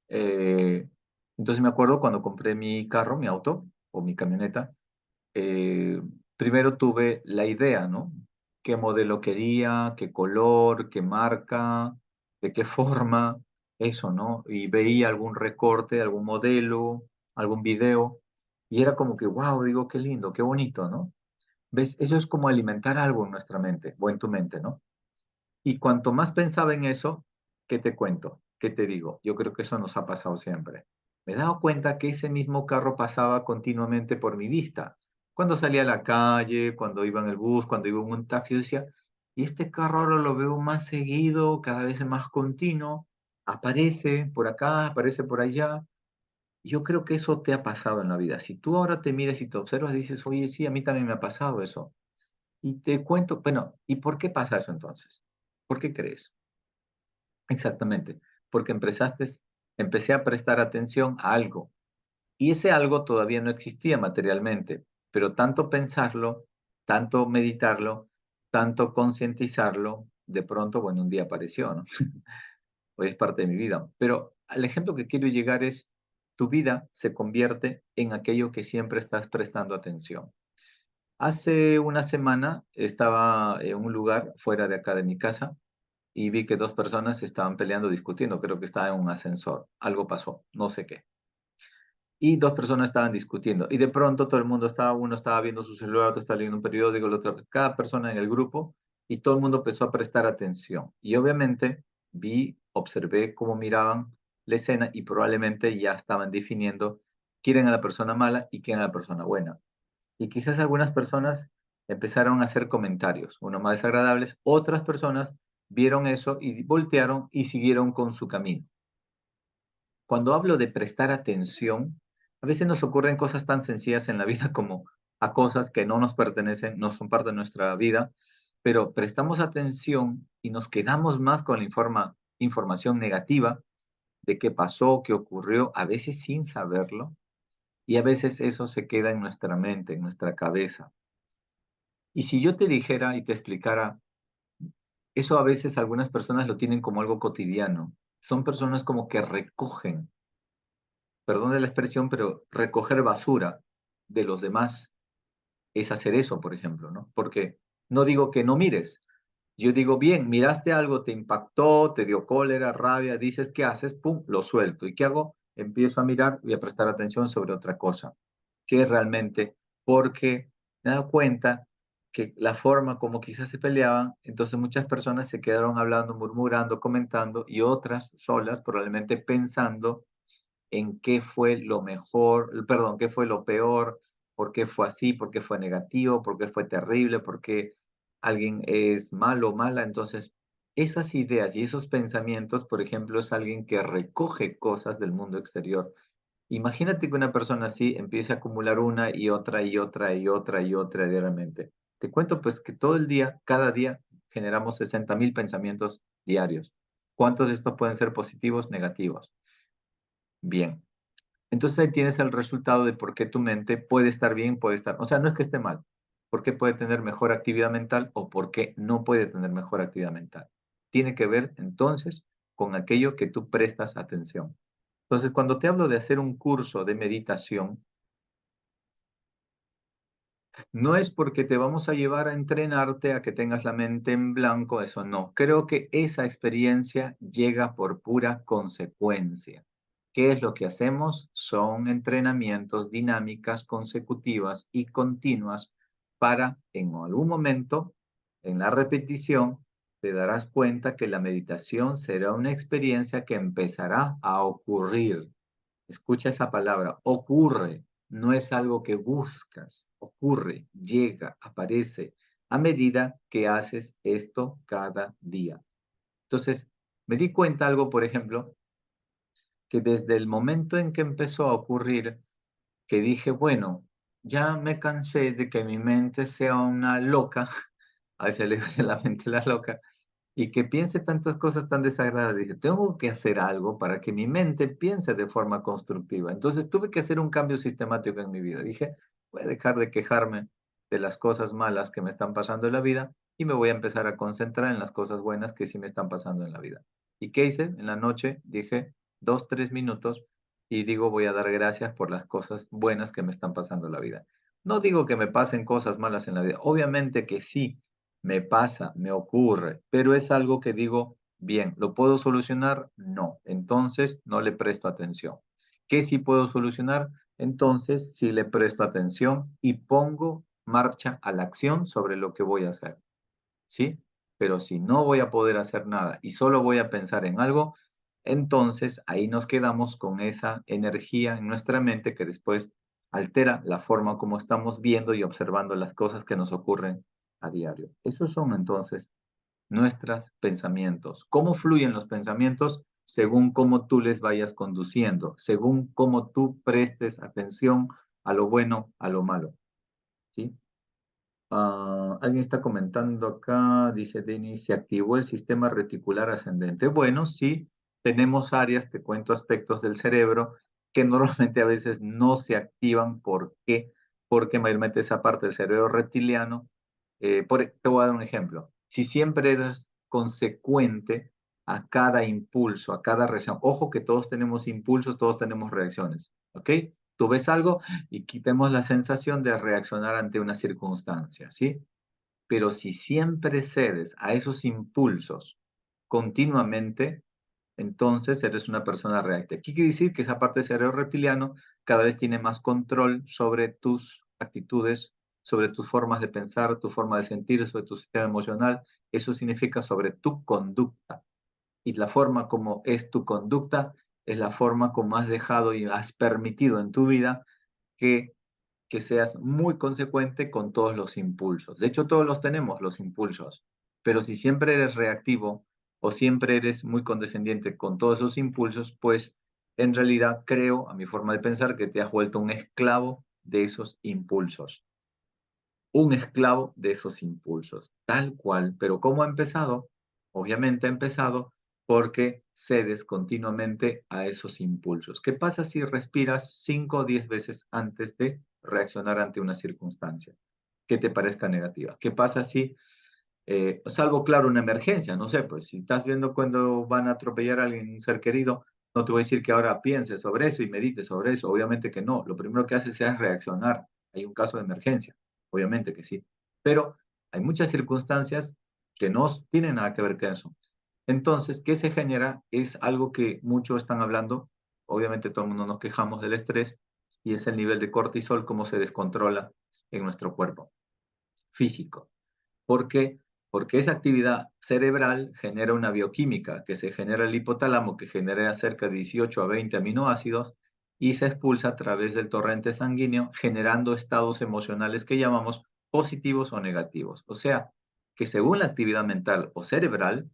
Eh, entonces me acuerdo cuando compré mi carro, mi auto o mi camioneta, eh, primero tuve la idea, ¿no? ¿Qué modelo quería, qué color, qué marca, de qué forma, eso, ¿no? Y veía algún recorte, algún modelo, algún video, y era como que, wow, digo, qué lindo, qué bonito, ¿no? ¿Ves? Eso es como alimentar algo en nuestra mente o en tu mente, ¿no? Y cuanto más pensaba en eso, ¿qué te cuento? ¿Qué te digo? Yo creo que eso nos ha pasado siempre. Me he dado cuenta que ese mismo carro pasaba continuamente por mi vista. Cuando salía a la calle, cuando iba en el bus, cuando iba en un taxi, yo decía, y este carro ahora lo veo más seguido, cada vez es más continuo, aparece por acá, aparece por allá. Yo creo que eso te ha pasado en la vida. Si tú ahora te miras y te observas, dices, oye, sí, a mí también me ha pasado eso. Y te cuento, bueno, ¿y por qué pasa eso entonces? ¿Por qué crees? Exactamente, porque empecé a prestar atención a algo y ese algo todavía no existía materialmente, pero tanto pensarlo, tanto meditarlo, tanto concientizarlo, de pronto, bueno, un día apareció, ¿no? Hoy es parte de mi vida. Pero al ejemplo que quiero llegar es, tu vida se convierte en aquello que siempre estás prestando atención. Hace una semana estaba en un lugar fuera de acá de mi casa y vi que dos personas estaban peleando, discutiendo. Creo que estaba en un ascensor. Algo pasó, no sé qué. Y dos personas estaban discutiendo. Y de pronto todo el mundo estaba, uno estaba viendo su celular, otro estaba leyendo un periódico, el otro, cada persona en el grupo, y todo el mundo empezó a prestar atención. Y obviamente observé cómo miraban la escena y probablemente ya estaban definiendo quién era la persona mala y quién era la persona buena. Y quizás algunas personas empezaron a hacer comentarios, unos más desagradables, otras personas vieron eso y voltearon y siguieron con su camino. Cuando hablo de prestar atención, a veces nos ocurren cosas tan sencillas en la vida como a cosas que no nos pertenecen, no son parte de nuestra vida, pero prestamos atención y nos quedamos más con la información negativa de qué pasó, qué ocurrió, a veces sin saberlo, y a veces eso se queda en nuestra mente, en nuestra cabeza. Y si yo te dijera y te explicara, eso a veces algunas personas lo tienen como algo cotidiano. Son personas como que recogen, perdón de la expresión, pero recoger basura de los demás es hacer eso, por ejemplo, ¿no? Porque no digo que no mires. Yo digo, bien, miraste algo, te impactó, te dio cólera, rabia, dices, ¿qué haces? Pum, lo suelto. ¿Y qué hago? Empiezo a mirar y a prestar atención sobre otra cosa. ¿Qué es realmente? Porque me he dado cuenta que la forma como quizás se peleaban, entonces muchas personas se quedaron hablando, murmurando, comentando, y otras solas, probablemente pensando en qué fue lo mejor, perdón, qué fue lo peor, por qué fue así, por qué fue negativo, por qué fue terrible, por qué alguien es malo o mala. Entonces, esas ideas y esos pensamientos, por ejemplo, es alguien que recoge cosas del mundo exterior. Imagínate que una persona así empiece a acumular una y otra y otra y otra y otra diariamente. Te cuento pues que todo el día, cada día, generamos 60.000 pensamientos diarios. ¿Cuántos de estos pueden ser positivos, negativos? Bien. Entonces ahí tienes el resultado de por qué tu mente puede estar bien, puede estar, o sea, no es que esté mal, por qué puede tener mejor actividad mental o por qué no puede tener mejor actividad mental. Tiene que ver entonces con aquello que tú prestas atención. Entonces, cuando te hablo de hacer un curso de meditación, no es porque te vamos a llevar a entrenarte a que tengas la mente en blanco, eso no. Creo que esa experiencia llega por pura consecuencia. ¿Qué es lo que hacemos? Son entrenamientos, dinámicas consecutivas y continuas para, en algún momento, en la repetición, te darás cuenta que la meditación será una experiencia que empezará a ocurrir. Escucha esa palabra, ocurre, no es algo que buscas, ocurre, llega, aparece a medida que haces esto cada día. Entonces, me di cuenta algo, por ejemplo, que desde el momento en que empezó a ocurrir, que dije, bueno, ya me cansé de que mi mente sea una loca, a veces le digo la mente la loca, y que piense tantas cosas tan desagradables. Dije, tengo que hacer algo para que mi mente piense de forma constructiva. Entonces tuve que hacer un cambio sistemático en mi vida. Dije, voy a dejar de quejarme de las cosas malas que me están pasando en la vida y me voy a empezar a concentrar en las cosas buenas que sí me están pasando en la vida. ¿Y qué hice? En la noche dije 2, 3 minutos y digo, voy a dar gracias por las cosas buenas que me están pasando en la vida. No digo que me pasen cosas malas en la vida. Obviamente que sí, me pasa, me ocurre, pero es algo que digo, bien, ¿lo puedo solucionar? No, entonces no le presto atención. ¿Qué sí puedo solucionar? Entonces sí le presto atención y pongo marcha a la acción sobre lo que voy a hacer, ¿sí? Pero si no voy a poder hacer nada y solo voy a pensar en algo, entonces ahí nos quedamos con esa energía en nuestra mente que después altera la forma como estamos viendo y observando las cosas que nos ocurren a diario. Esos son entonces nuestros pensamientos. ¿Cómo fluyen los pensamientos? Según cómo tú les vayas conduciendo, según cómo tú prestes atención a lo bueno, a lo malo, ¿sí? Alguien está comentando acá, dice Denis, se activó el sistema reticular ascendente. Bueno, sí, tenemos áreas, te cuento aspectos del cerebro que normalmente a veces no se activan. ¿Por qué? Porque mayormente esa parte del cerebro reptiliano, te voy a dar un ejemplo. Si siempre eres consecuente a cada impulso, a cada reacción, ojo que todos tenemos impulsos, todos tenemos reacciones, ¿ok? Tú ves algo, y quitemos la sensación de reaccionar ante una circunstancia, ¿sí? Pero si siempre cedes a esos impulsos continuamente, entonces eres una persona reactiva. ¿Qué quiere decir? Que esa parte del cerebro reptiliano cada vez tiene más control sobre tus actitudes, sobre tus formas de pensar, tu forma de sentir, sobre tu sistema emocional. Eso significa sobre tu conducta. Y la forma como es tu conducta es la forma como has dejado y has permitido en tu vida que, que seas muy consecuente con todos los impulsos. De hecho, todos los tenemos, los impulsos, pero si siempre eres reactivo o siempre eres muy condescendiente con todos esos impulsos, pues en realidad creo, a mi forma de pensar, que te has vuelto un esclavo de esos impulsos. Un esclavo de esos impulsos, tal cual. Pero ¿cómo ha empezado? Obviamente ha empezado porque cedes continuamente a esos impulsos. ¿Qué pasa si respiras 5 o 10 veces antes de reaccionar ante una circunstancia que te parezca negativa? ¿Qué pasa si, salvo claro, una emergencia? No sé, pues si estás viendo cuando van a atropellar a alguien, un ser querido, no te voy a decir que ahora pienses sobre eso y medites sobre eso. Obviamente que no. Lo primero que haces es reaccionar. Hay un caso de emergencia. Obviamente que sí. Pero hay muchas circunstancias que no tienen nada que ver con eso. Entonces, ¿qué se genera? Es algo que muchos están hablando. Obviamente todo el mundo nos quejamos del estrés y es el nivel de cortisol, cómo se descontrola en nuestro cuerpo. físico. ¿Por qué? Porque esa actividad cerebral genera una bioquímica que se genera el hipotálamo, que genera cerca de 18 a 20 aminoácidos y se expulsa a través del torrente sanguíneo, generando estados emocionales que llamamos positivos o negativos. O sea, que según la actividad mental o cerebral,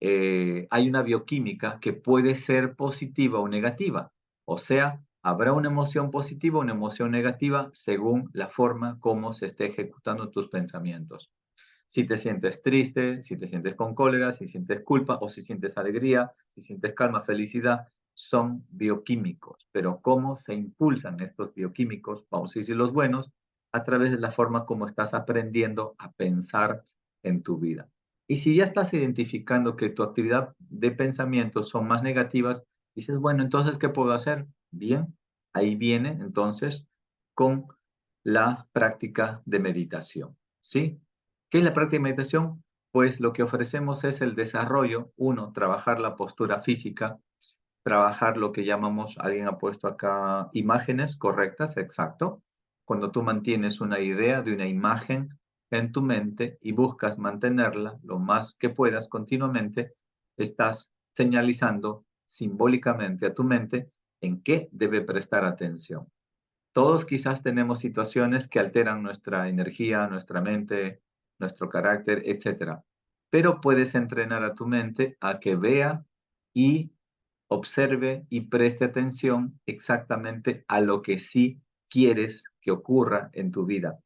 hay una bioquímica que puede ser positiva o negativa. O sea, habrá una emoción positiva o una emoción negativa según la forma como se esté ejecutando tus pensamientos. Si te sientes triste, si te sientes con cólera, si sientes culpa o si sientes alegría, si sientes calma, felicidad, son bioquímicos. Pero ¿cómo se impulsan estos bioquímicos, vamos a decir los buenos, a través de la forma como estás aprendiendo a pensar en tu vida? Y si ya estás identificando que tu actividad de pensamiento son más negativas, dices, bueno, entonces, ¿qué puedo hacer? Bien, ahí viene entonces con la práctica de meditación, ¿sí? ¿Qué es la práctica de meditación? Pues lo que ofrecemos es el desarrollo, uno, trabajar la postura física, trabajar lo que llamamos, alguien ha puesto acá imágenes correctas, exacto. Cuando tú mantienes una idea de una imagen en tu mente y buscas mantenerla lo más que puedas continuamente, estás señalizando simbólicamente a tu mente en qué debe prestar atención. Todos quizás tenemos situaciones que alteran nuestra energía, nuestra mente, nuestro carácter, etcétera. Pero puedes entrenar a tu mente a que vea y observe y preste atención exactamente a lo que sí quieres que ocurra en tu vida.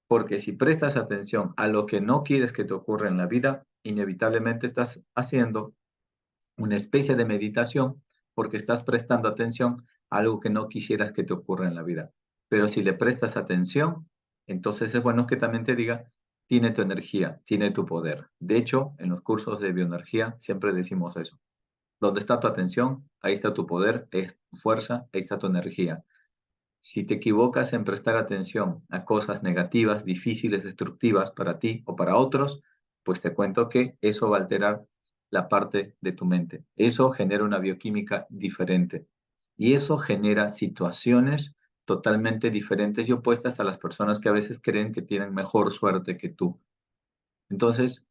Porque si prestas atención a lo que no quieres que te ocurra en la vida, inevitablemente estás haciendo una especie de meditación porque estás prestando atención a algo que no quisieras que te ocurra en la vida. Pero si le prestas atención, entonces es bueno que también te diga, tiene tu energía, tiene tu poder. De hecho, en los cursos de bioenergía siempre decimos eso. Donde está tu atención, ahí está tu poder, es tu fuerza, ahí está tu energía. Si te equivocas en prestar atención a cosas negativas, difíciles, destructivas para ti o para otros, pues te cuento que eso va a alterar la parte de tu mente. Eso genera una bioquímica diferente y eso genera situaciones totalmente diferentes y opuestas a las personas que a veces creen que tienen mejor suerte que tú. Entonces,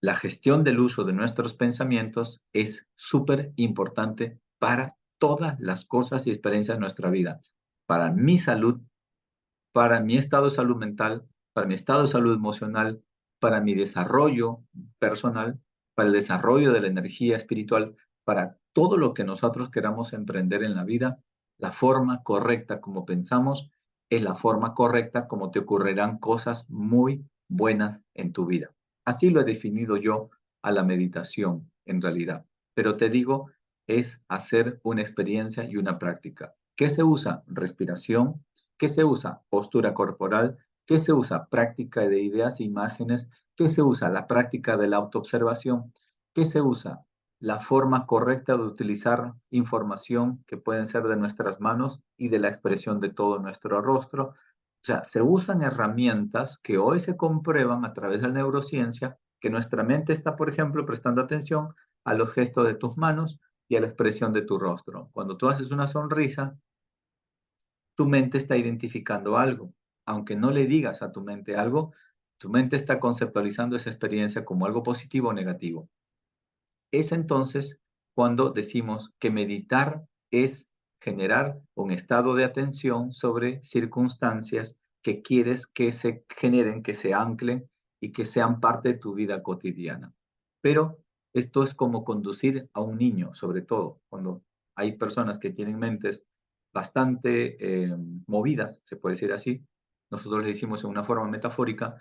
la gestión del uso de nuestros pensamientos es súper importante para todas las cosas y experiencias de nuestra vida. Para mi salud, para mi estado de salud mental, para mi estado de salud emocional, para mi desarrollo personal, para el desarrollo de la energía espiritual, para todo lo que nosotros queramos emprender en la vida, la forma correcta como pensamos es la forma correcta como te ocurrirán cosas muy buenas en tu vida. Así lo he definido yo a la meditación en realidad. Pero te digo, es hacer una experiencia y una práctica. ¿Qué se usa? Respiración. ¿Qué se usa? Postura corporal. ¿Qué se usa? Práctica de ideas e imágenes. ¿Qué se usa? La práctica de la autoobservación. ¿Qué se usa? La forma correcta de utilizar información que pueden ser de nuestras manos y de la expresión de todo nuestro rostro. O sea, se usan herramientas que hoy se comprueban a través de la neurociencia, que nuestra mente está, por ejemplo, prestando atención a los gestos de tus manos y a la expresión de tu rostro. Cuando tú haces una sonrisa, tu mente está identificando algo. Aunque no le digas a tu mente algo, tu mente está conceptualizando esa experiencia como algo positivo o negativo. Es entonces cuando decimos que meditar es generar un estado de atención sobre circunstancias que quieres que se generen, que se anclen y que sean parte de tu vida cotidiana. Pero esto es como conducir a un niño, sobre todo cuando hay personas que tienen mentes bastante movidas, se puede decir así. Nosotros le decimos en una forma metafórica,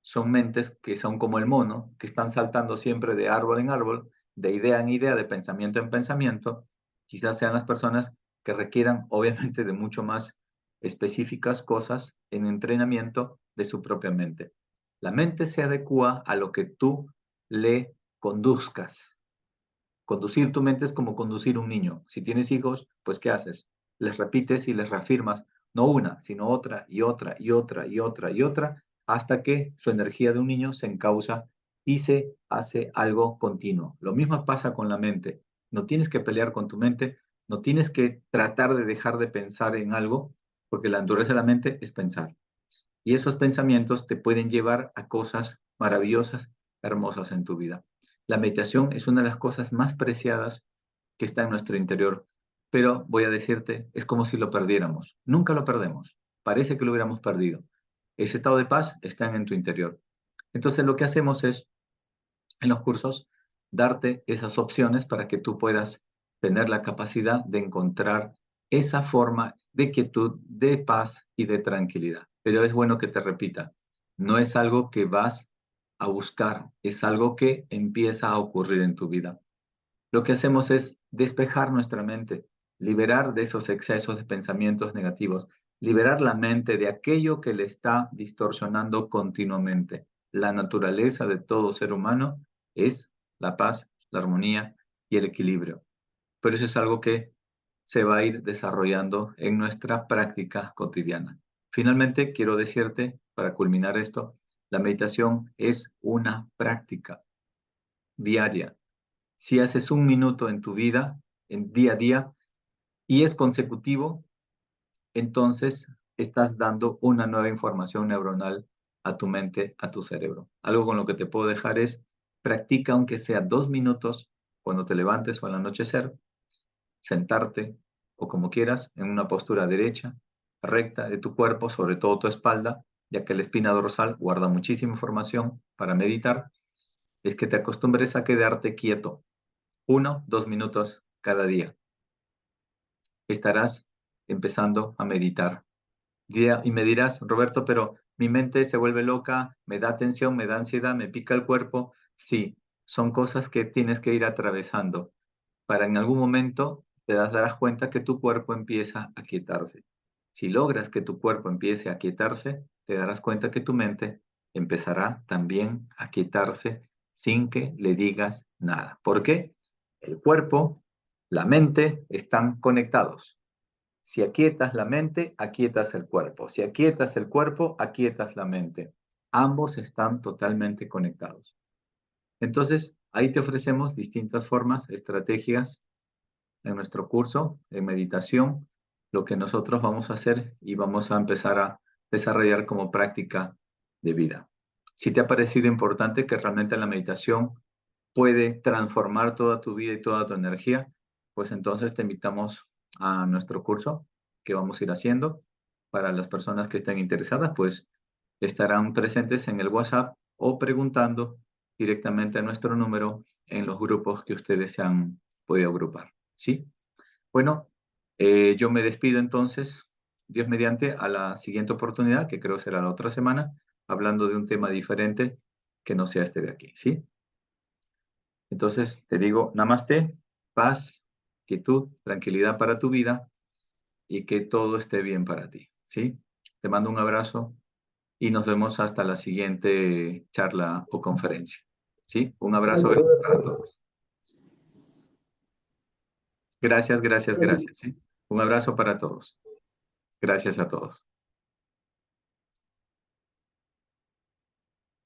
son mentes que son como el mono, que están saltando siempre de árbol en árbol, de idea en idea, de pensamiento en pensamiento. Quizás sean las personas que requieran, obviamente, de mucho más específicas cosas en entrenamiento de su propia mente. La mente se adecua a lo que tú le conduzcas. Conducir tu mente es como conducir un niño. Si tienes hijos, pues ¿qué haces? Les repites y les reafirmas, no una, sino otra y otra y otra y otra y otra, hasta que su energía de un niño se encausa y se hace algo continuo. Lo mismo pasa con la mente. No tienes que pelear con tu mente, no tienes que tratar de dejar de pensar en algo, porque la endureza de la mente es pensar. Y esos pensamientos te pueden llevar a cosas maravillosas, hermosas en tu vida. La meditación es una de las cosas más preciadas que está en nuestro interior, pero voy a decirte, es como si lo perdiéramos. Nunca lo perdemos. Parece que lo hubiéramos perdido. Ese estado de paz está en tu interior. Entonces lo que hacemos es, en los cursos, darte esas opciones para que tú puedas tener la capacidad de encontrar esa forma de quietud, de paz y de tranquilidad. Pero es bueno que te repita, no es algo que vas a buscar, es algo que empieza a ocurrir en tu vida. Lo que hacemos es despejar nuestra mente, liberar de esos excesos de pensamientos negativos, liberar la mente de aquello que le está distorsionando continuamente. La naturaleza de todo ser humano es la paz, la armonía y el equilibrio. Pero eso es algo que se va a ir desarrollando en nuestra práctica cotidiana. Finalmente, quiero decirte, para culminar esto, la meditación es una práctica diaria. Si haces un minuto en tu vida, en día a día, y es consecutivo, entonces estás dando una nueva información neuronal a tu mente, a tu cerebro. Algo con lo que te puedo dejar es, practica aunque sea 2 minutos cuando te levantes o al anochecer, sentarte o como quieras, en una postura derecha, recta de tu cuerpo, sobre todo tu espalda, ya que la espina dorsal guarda muchísima información para meditar, es que te acostumbres a quedarte quieto 1, 2 minutos cada día. Estarás empezando a meditar. Y me dirás, Roberto, pero mi mente se vuelve loca, me da tensión, me da ansiedad, me pica el cuerpo. Sí, son cosas que tienes que ir atravesando para en algún momento te darás cuenta que tu cuerpo empieza a quietarse. Si logras que tu cuerpo empiece a quietarse, te darás cuenta que tu mente empezará también a quietarse sin que le digas nada. ¿Por qué? El cuerpo, la mente están conectados. Si aquietas la mente, aquietas el cuerpo. Si aquietas el cuerpo, aquietas la mente. Ambos están totalmente conectados. Entonces, ahí te ofrecemos distintas formas, estrategias en nuestro curso de meditación, lo que nosotros vamos a hacer y vamos a empezar a desarrollar como práctica de vida. Si te ha parecido importante que realmente la meditación puede transformar toda tu vida y toda tu energía, pues entonces te invitamos a nuestro curso que vamos a ir haciendo. Para las personas que estén interesadas, pues estarán presentes en el WhatsApp o preguntando directamente a nuestro número en los grupos que ustedes se han podido agrupar. ¿Sí? Bueno, yo me despido entonces, Dios mediante, a la siguiente oportunidad, que creo será la otra semana, hablando de un tema diferente que no sea este de aquí, ¿sí? Entonces te digo, namaste, paz, quietud, tranquilidad para tu vida y que todo esté bien para ti, ¿sí? Te mando un abrazo y nos vemos hasta la siguiente charla o conferencia, ¿sí? Un abrazo grande para todos. Gracias, gracias, gracias, ¿sí? Un abrazo para todos. Gracias a todos.